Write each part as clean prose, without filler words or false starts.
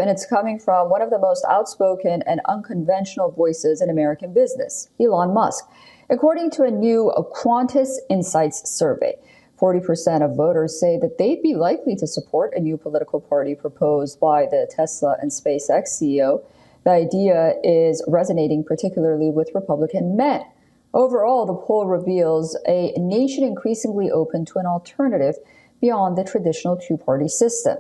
and it's coming from one of the most outspoken and unconventional voices in American business, Elon Musk. According to a new Qantas Insights survey, 40% of voters say that they'd be likely to support a new political party proposed by the Tesla and SpaceX CEO. The idea is resonating particularly with Republican men. Overall, the poll reveals a nation increasingly open to an alternative beyond the traditional two-party system.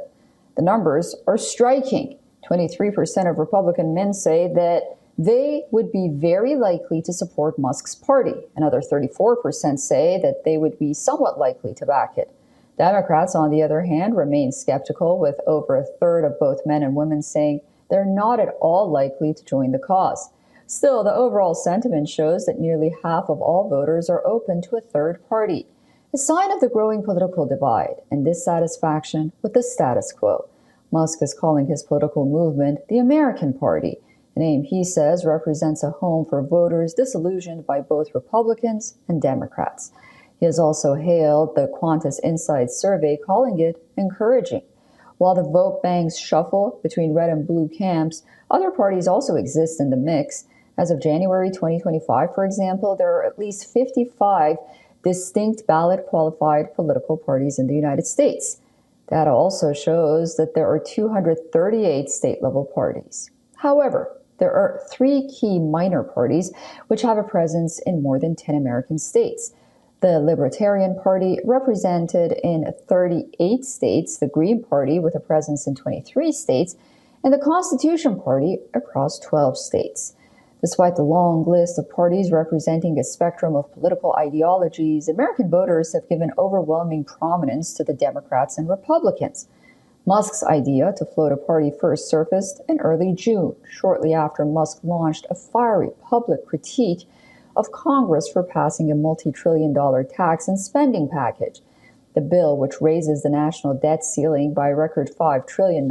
The numbers are striking. 23% of Republican men say that they would be very likely to support Musk's party. Another 34% say that they would be somewhat likely to back it. Democrats, on the other hand, remain skeptical, with over a third of both men and women saying they're not at all likely to join the cause. Still, the overall sentiment shows that nearly half of all voters are open to a third party, a sign of the growing political divide and dissatisfaction with the status quo. Musk is calling his political movement the American Party, a name he says represents a home for voters disillusioned by both Republicans and Democrats. He has also hailed the Qantas Insights survey, calling it encouraging. While the vote banks shuffle between red and blue camps, other parties also exist in the mix. As of January 2025, for example, there are at least 55 distinct ballot-qualified political parties in the United States. Data also shows that there are 238 state-level parties. However, there are 3 key minor parties which have a presence in more than 10 American states. The Libertarian Party, represented in 38 states, the Green Party, with a presence in 23 states, and the Constitution Party across 12 states. Despite the long list of parties representing a spectrum of political ideologies, American voters have given overwhelming prominence to the Democrats and Republicans. Musk's idea to float a party first surfaced in early June, shortly after Musk launched a fiery public critique of Congress for passing a multi-trillion-dollar tax and spending package. The bill, which raises the national debt ceiling by a record $5 trillion,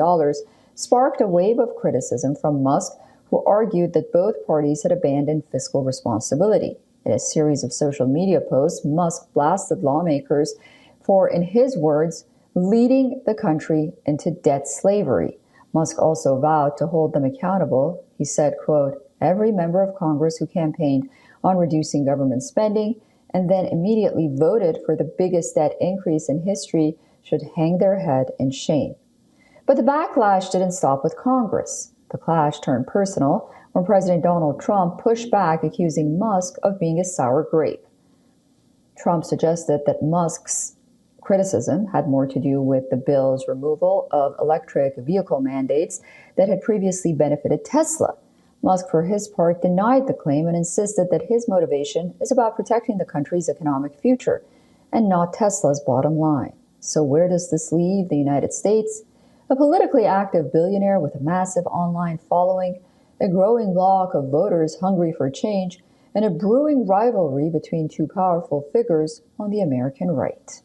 sparked a wave of criticism from Musk, who argued that both parties had abandoned fiscal responsibility. In a series of social media posts, Musk blasted lawmakers for, in his words, leading the country into debt slavery. Musk also vowed to hold them accountable. He said, quote, "Every member of Congress who campaigned on reducing government spending and then immediately voted for the biggest debt increase in history should hang their head in shame." But the backlash didn't stop with Congress. The clash turned personal when President Donald Trump pushed back, accusing Musk of being a sour grape. Trump suggested that Musk's criticism had more to do with the bill's removal of electric vehicle mandates that had previously benefited Tesla. Musk, for his part, denied the claim and insisted that his motivation is about protecting the country's economic future and not Tesla's bottom line. So where does this leave the United States? A politically active billionaire with a massive online following, a growing bloc of voters hungry for change, and a brewing rivalry between two powerful figures on the American right.